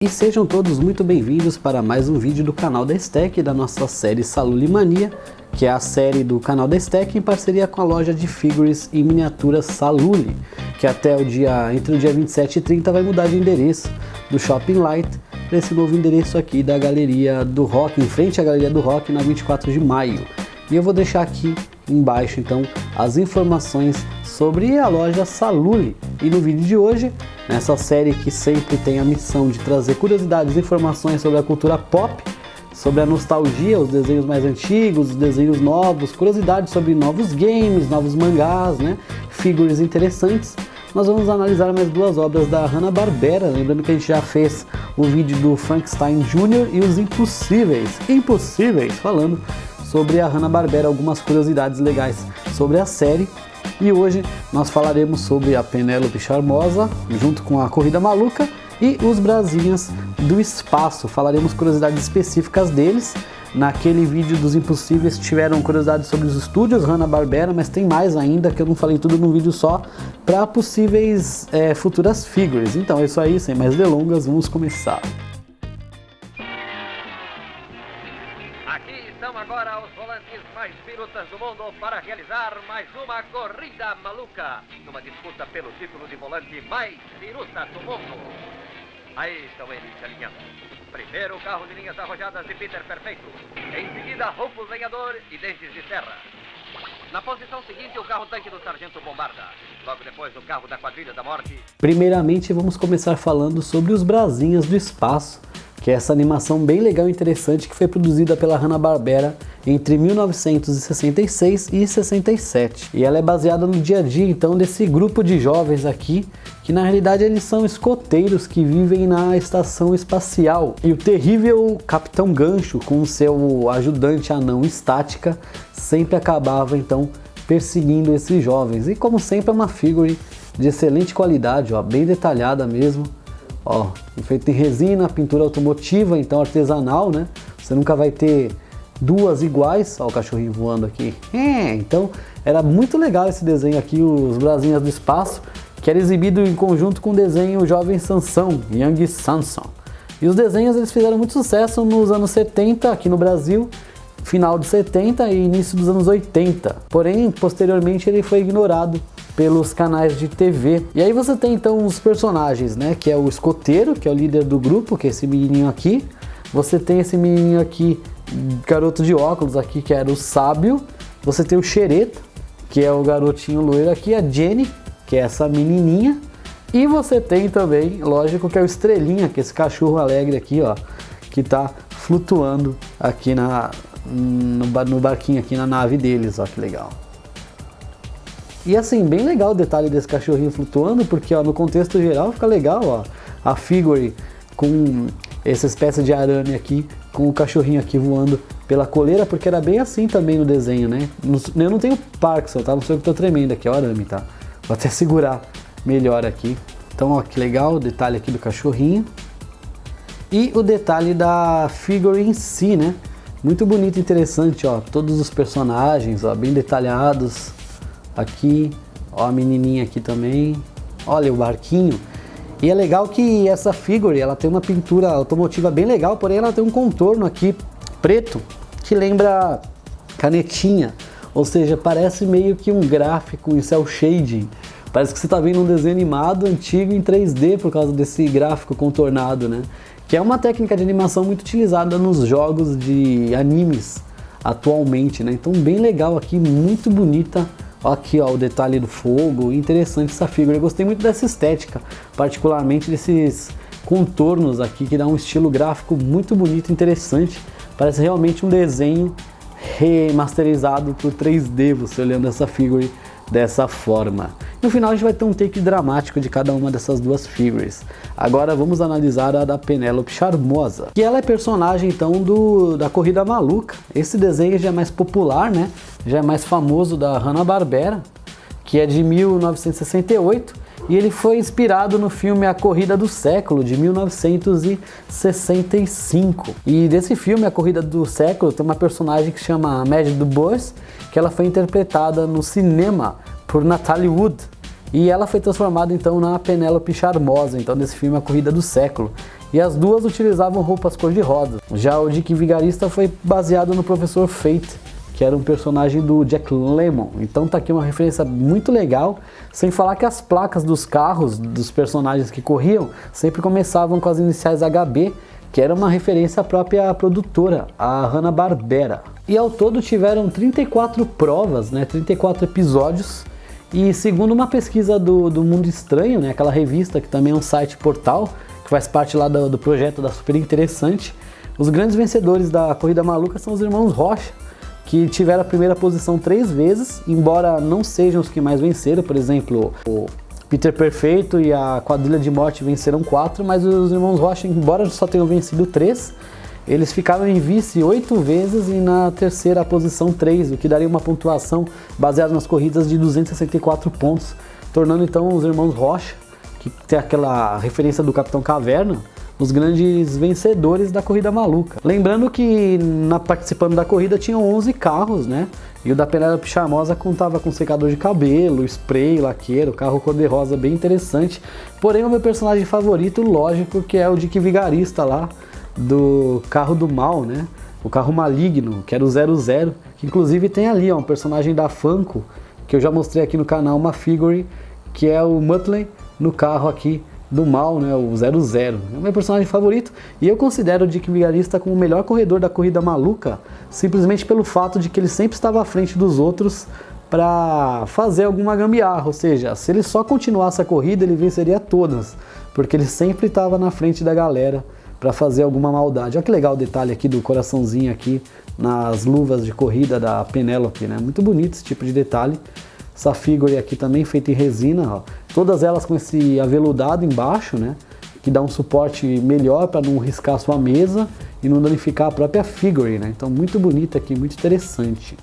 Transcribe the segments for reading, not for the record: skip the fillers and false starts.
E sejam todos muito bem-vindos para mais um vídeo do canal da Stack, da nossa série Saluli Mania, que é a série do canal da Stack em parceria com a loja de figures e miniaturas Saluli, que até entre o dia 27 e 30 vai mudar de endereço do Shopping Light para esse novo endereço aqui da Galeria do Rock, em frente à Galeria do Rock, na 24 de maio. E eu vou deixar aqui embaixo então as informações sobre a loja Saluli. E no vídeo de hoje, nessa série que sempre tem a missão de trazer curiosidades e informações sobre a cultura pop, sobre a nostalgia, os desenhos mais antigos, os desenhos novos, curiosidades sobre novos games, novos mangás, figures interessantes, nós vamos analisar mais duas obras da Hanna-Barbera, lembrando que a gente já fez o vídeo do Frankenstein Jr. e os Impossíveis, falando sobre a Hanna-Barbera, algumas curiosidades legais sobre a série. E hoje nós falaremos sobre a Penélope Charmosa, junto com a Corrida Maluca e os Brasinhas do Espaço. Falaremos curiosidades específicas deles. Naquele vídeo dos Impossíveis tiveram curiosidades sobre os estúdios Hanna-Barbera, mas tem mais ainda, que eu não falei tudo num vídeo só, para possíveis futuras figures. Então é isso aí, sem mais delongas, vamos começar. Aqui estão agora os volantes mais pirutas do mundo para realizar mais uma Corrida Maluca, numa disputa pelo título de volante mais piruta do mundo. Aí estão eles se alinhando. Primeiro o carro de linhas arrojadas de Peter Perfeito, em seguida Rufus Lenhador e Dentes de Serra. Na posição seguinte o carro-tanque do Sargento Bombarda, logo depois o carro da Quadrilha da Morte. Primeiramente vamos começar falando sobre os Brasinhas do Espaço, que é essa animação bem legal e interessante que foi produzida pela Hanna-Barbera entre 1966 e 67. E ela é baseada no dia a dia então desse grupo de jovens aqui, que na realidade eles são escoteiros que vivem na estação espacial. E o terrível Capitão Gancho, com seu ajudante anão Estática, sempre acabava então perseguindo esses jovens. E como sempre é uma figure de excelente qualidade, bem detalhada mesmo. Feito em resina, pintura automotiva, então artesanal, Você nunca vai ter duas iguais. O cachorrinho voando aqui. Então era muito legal esse desenho aqui, os Brasinhas do Espaço, que era exibido em conjunto com o desenho Jovem Sansão, Young Samson. E os desenhos eles fizeram muito sucesso nos anos 70 aqui no Brasil, final de 70 e início dos anos 80. Porém, posteriormente ele foi ignorado pelos canais de TV. E aí você tem então os personagens, que é o escoteiro, que é o líder do grupo, que é esse menininho aqui. Você tem esse menininho aqui, garoto de óculos aqui, que era o sábio. Você tem o Xereta, que é o garotinho loiro aqui, a Jenny, que é essa menininha. E você tem também, lógico, que é o Estrelinha, que é esse cachorro alegre aqui, que tá flutuando aqui no barquinho aqui na nave deles, que legal. E assim, bem legal o detalhe desse cachorrinho flutuando, porque no contexto geral fica legal, a figure com essa espécie de arame aqui, com o cachorrinho aqui voando pela coleira, porque era bem assim também no desenho, Eu não tenho Parkinson, tá? Não sei o que tô tremendo aqui, o arame, tá? Vou até segurar melhor aqui. Então, que legal o detalhe aqui do cachorrinho. E o detalhe da figure em si, Muito bonito e interessante, todos os personagens, bem detalhados. Aqui, a menininha aqui também, olha o barquinho. E é legal que essa figure, ela tem uma pintura automotiva bem legal, porém ela tem um contorno aqui preto, que lembra canetinha, ou seja, parece meio que um gráfico em cel shading. Parece que você está vendo um desenho animado antigo em 3D por causa desse gráfico contornado, Que é uma técnica de animação muito utilizada nos jogos de animes atualmente, Então bem legal aqui, muito bonita. Aqui o detalhe do fogo, interessante essa figura. Eu gostei muito dessa estética, particularmente desses contornos aqui, que dá um estilo gráfico muito bonito e interessante. Parece realmente um desenho remasterizado por 3D, você olhando essa figure dessa forma. No final a gente vai ter um take dramático de cada uma dessas duas figures. Agora vamos analisar a da Penélope Charmosa, que ela é personagem então da Corrida Maluca. Esse desenho já é mais popular, já é mais famoso da Hanna-Barbera, que é de 1968, e ele foi inspirado no filme A Corrida do Século, de 1965. E desse filme, A Corrida do Século, tem uma personagem que chama Madge DuBois, que ela foi interpretada no cinema por Natalie Wood. E ela foi transformada então na Penélope Charmosa, então nesse filme A Corrida do Século. e as duas utilizavam roupas cor-de-rosa. Já o Dick Vigarista foi baseado no Professor Fate, que era um personagem do Jack Lemmon. Então tá aqui uma referência muito legal, sem falar que as placas dos carros dos personagens que corriam sempre começavam com as iniciais HB, que era uma referência à própria produtora, a Hanna-Barbera. E ao todo tiveram 34 provas, 34 episódios, e segundo uma pesquisa do Mundo Estranho, aquela revista que também é um site portal, que faz parte lá do projeto da Super Interessante, os grandes vencedores da Corrida Maluca são os irmãos Rocha, que tiveram a primeira posição 3 vezes, embora não sejam os que mais venceram. Por exemplo, o Peter Perfeito e a Quadrilha de Morte venceram 4, mas os irmãos Rocha, embora só tenham vencido 3, eles ficaram em vice 8 vezes e na terceira posição 3, o que daria uma pontuação baseada nas corridas de 264 pontos, tornando então os irmãos Rocha, que tem aquela referência do Capitão Caverna, os grandes vencedores da Corrida Maluca. Lembrando que participando da corrida tinham 11 carros, E o da Penélope Charmosa contava com secador de cabelo, spray, laqueiro, carro cor-de-rosa bem interessante. Porém o meu personagem favorito, lógico, que é o Dick Vigarista lá, do Carro do Mal, O carro maligno, que era o 00, que inclusive tem ali, um personagem da Funko, que eu já mostrei aqui no canal, uma figure, que é o Muttley no carro aqui do mal, o 00. É o meu personagem favorito e eu considero o Dick Vigarista como o melhor corredor da Corrida Maluca, simplesmente pelo fato de que ele sempre estava à frente dos outros para fazer alguma gambiarra, ou seja, se ele só continuasse a corrida ele venceria todas, porque ele sempre estava na frente da galera para fazer alguma maldade. Olha que legal o detalhe aqui do coraçãozinho aqui nas luvas de corrida da Penélope, Muito bonito esse tipo de detalhe. Essa figure aqui também feita em resina, todas elas com esse aveludado embaixo, que dá um suporte melhor para não riscar a sua mesa e não danificar a própria figure, Então muito bonita aqui, muito interessante.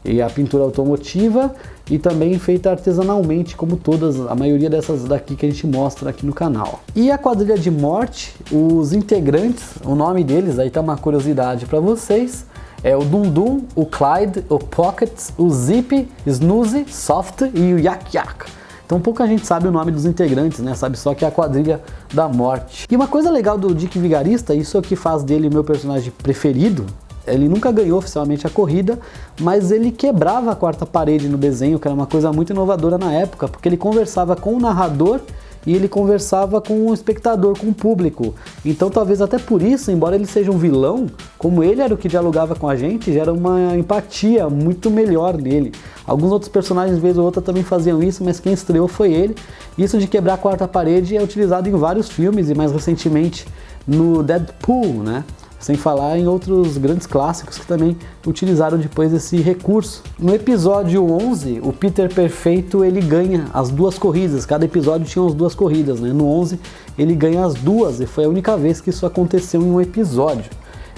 E a pintura automotiva e também feita artesanalmente, como todas, a maioria dessas daqui que a gente mostra aqui no canal. E a Quadrilha de Morte, os integrantes, o nome deles, aí tá uma curiosidade para vocês, é o Dum Dum, o Clyde, o Pocket, o Zip, Snoozy, Soft e o Yak Yak. Então pouca gente sabe o nome dos integrantes, sabe só que é a Quadrilha da Morte. E uma coisa legal do Dick Vigarista, isso é o que faz dele o meu personagem preferido, ele nunca ganhou oficialmente a corrida, mas ele quebrava a quarta parede no desenho, que era uma coisa muito inovadora na época, porque ele conversava com o narrador e ele conversava com o espectador, com o público. Então talvez até por isso, embora ele seja um vilão, como ele era o que dialogava com a gente, gera uma empatia muito melhor nele. Alguns outros personagens, vez ou outra, também faziam isso, mas quem estreou foi ele. Isso de quebrar a quarta parede é utilizado em vários filmes e mais recentemente no Deadpool, Sem falar em outros grandes clássicos que também utilizaram depois esse recurso. No episódio 11, o Peter Perfeito ele ganha as 2 corridas, cada episódio tinha as 2 corridas, No 11 ele ganha as 2 e foi a única vez que isso aconteceu em um episódio.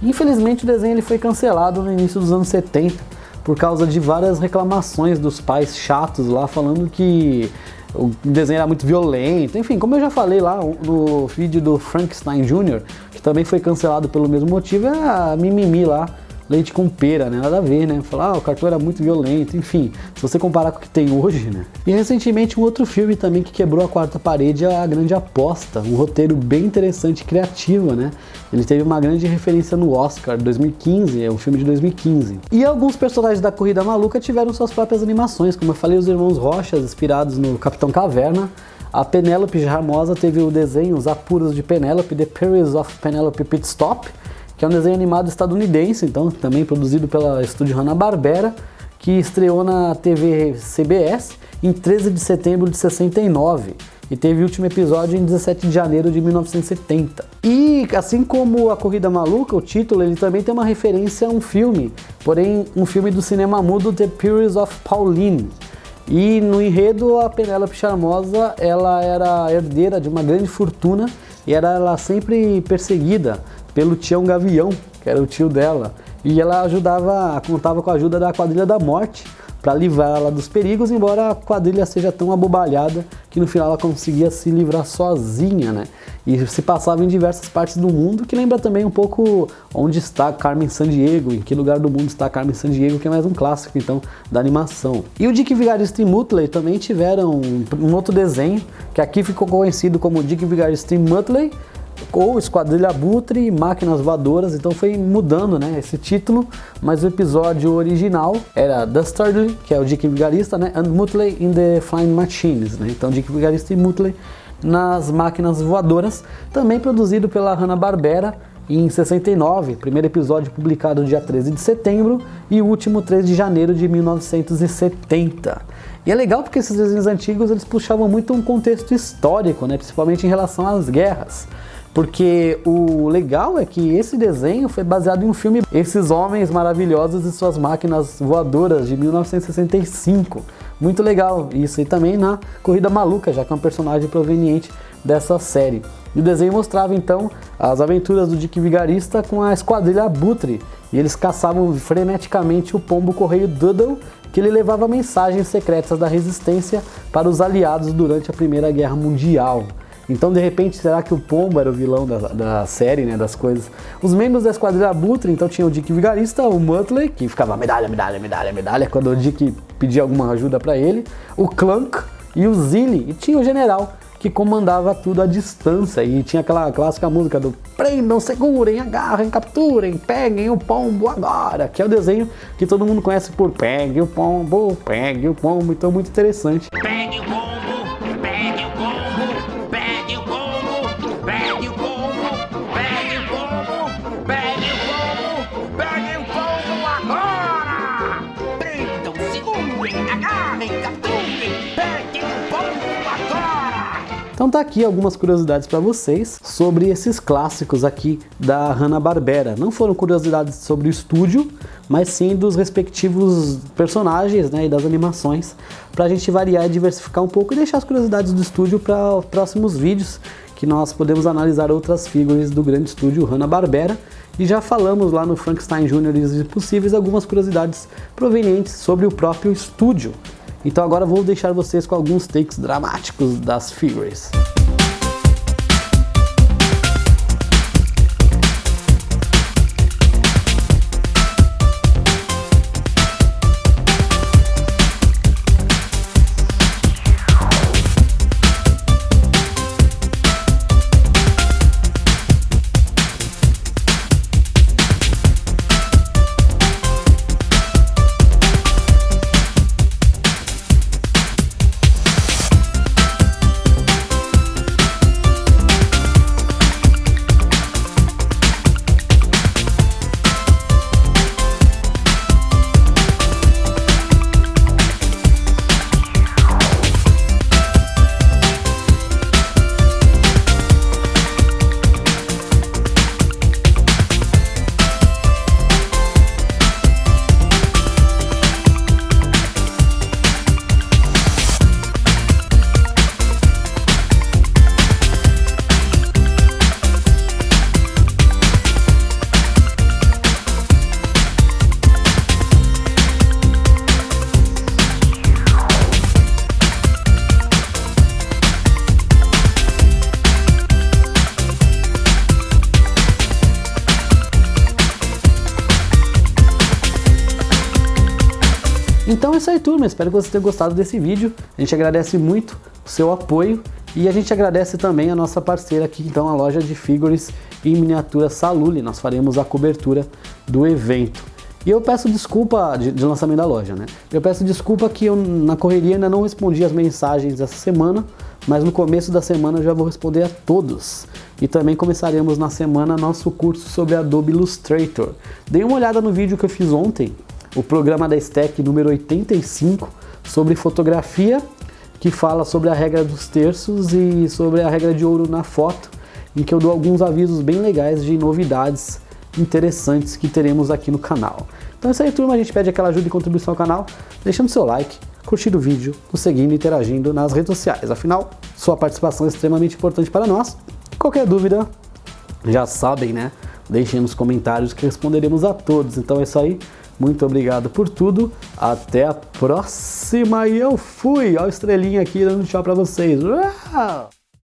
Infelizmente o desenho ele foi cancelado no início dos anos 70 por causa de várias reclamações dos pais chatos lá falando que o desenho era muito violento, enfim, como eu já falei lá no vídeo do Frankenstein Jr., que também foi cancelado pelo mesmo motivo, é a mimimi lá, leite com pera, nada a ver, Falar, o cartoon era muito violento, enfim, se você comparar com o que tem hoje, E recentemente um outro filme também que quebrou a quarta parede é A Grande Aposta, um roteiro bem interessante e criativo, Ele teve uma grande referência no Oscar 2015, é um filme de 2015. E alguns personagens da Corrida Maluca tiveram suas próprias animações, como eu falei, os irmãos Rocha, inspirados no Capitão Caverna. A Penélope Charmosa teve o desenho Os Apuros de Penélope, The Perils of Penelope Pit Stop, que é um desenho animado estadunidense, então também produzido pela estúdio Hanna-Barbera, que estreou na TV CBS em 13 de setembro de 69 e teve o último episódio em 17 de janeiro de 1970. E assim como a Corrida Maluca, o título ele também tem uma referência a um filme, porém um filme do cinema mudo, The Perils of Pauline. E no enredo a Penélope Charmosa ela era herdeira de uma grande fortuna e era ela sempre perseguida pelo Tião Gavião, que era o tio dela, e ela contava com a ajuda da Quadrilha da Morte para livrá-la dos perigos, embora a quadrilha seja tão abobalhada que no final ela conseguia se livrar sozinha, E se passava em diversas partes do mundo, que lembra também um pouco onde está Carmen Sandiego, em que lugar do mundo está Carmen Sandiego, que é mais um clássico então da animação. E o Dick Vigarista e Muttley também tiveram um outro desenho, que aqui ficou conhecido como Dick Vigarista e Muttley, ou Esquadrilha Abutre e Máquinas Voadoras, então foi mudando, né, esse título, mas o episódio original era Dastardly, que é o Dick Vigarista, né, and Muttley in the Flying Machines, né, então Dick Vigarista e Muttley nas Máquinas Voadoras, também produzido pela Hanna-Barbera em 69, primeiro episódio publicado dia 13 de setembro e o último 3 de janeiro de 1970. E é legal porque esses desenhos antigos eles puxavam muito um contexto histórico, né, principalmente em relação às guerras. Porque o legal é que esse desenho foi baseado em um filme, Esses Homens Maravilhosos e Suas Máquinas Voadoras, de 1965. Muito legal, isso aí também na Corrida Maluca, já que é um personagem proveniente dessa série. E o desenho mostrava então as aventuras do Dick Vigarista com a Esquadrilha Abutre, e eles caçavam freneticamente o pombo correio Doodle, que ele levava mensagens secretas da resistência para os aliados durante a Primeira Guerra Mundial. Então, de repente, será que o pombo era o vilão da série, né, das coisas? Os membros da Esquadrilha Abutre, então, tinham o Dick Vigarista, o Muttley, que ficava medalha, medalha, medalha, medalha, quando o Dick pedia alguma ajuda para ele, o Clunk e o Zilly, e tinha o General, que comandava tudo à distância, e tinha aquela clássica música do prendam, segurem, agarrem, capturem, peguem o pombo agora, que é o desenho que todo mundo conhece por pegue o pombo, então muito interessante. Pegue o pombo, pegue o pombo, pegue o pombo, pegue o pombo, pegue o pombo, pegue o pombo, pegue o pombo agora! Prendam, segurem, agarrem, capturem, peguem o pombo agora! Então tá aqui algumas curiosidades para vocês sobre esses clássicos aqui da Hanna-Barbera. Não foram curiosidades sobre o estúdio, mas sim dos respectivos personagens, né, e das animações, para a gente variar e diversificar um pouco e deixar as curiosidades do estúdio para próximos vídeos, que nós podemos analisar outras figuras do grande estúdio Hanna-Barbera. E já falamos lá no Frankenstein Jr. e os Impossíveis algumas curiosidades provenientes sobre o próprio estúdio. Então agora vou deixar vocês com alguns takes dramáticos das figures. Então é isso aí, turma, espero que vocês tenham gostado desse vídeo. A gente agradece muito o seu apoio e a gente agradece também a nossa parceira aqui, então, a loja de figures em miniatura Saluli. Nós faremos a cobertura do evento. E eu peço desculpa de lançamento da loja, né? Eu peço desculpa que eu na correria ainda não respondi as mensagens essa semana, mas no começo da semana eu já vou responder a todos. E também começaremos na semana nosso curso sobre Adobe Illustrator. Dê uma olhada no vídeo que eu fiz ontem, o programa da Stack número 85, sobre fotografia, que fala sobre a regra dos terços e sobre a regra de ouro na foto, em que eu dou alguns avisos bem legais de novidades interessantes que teremos aqui no canal. Então é isso aí, turma, a gente pede aquela ajuda e contribuição ao canal, deixando seu like, curtindo o vídeo, nos seguindo e interagindo nas redes sociais. Afinal, sua participação é extremamente importante para nós. Qualquer dúvida, já sabem, né? Deixem nos comentários que responderemos a todos. Então é isso aí. Muito obrigado por tudo, até a próxima e eu fui! Olha a estrelinha aqui dando tchau pra vocês. Uau!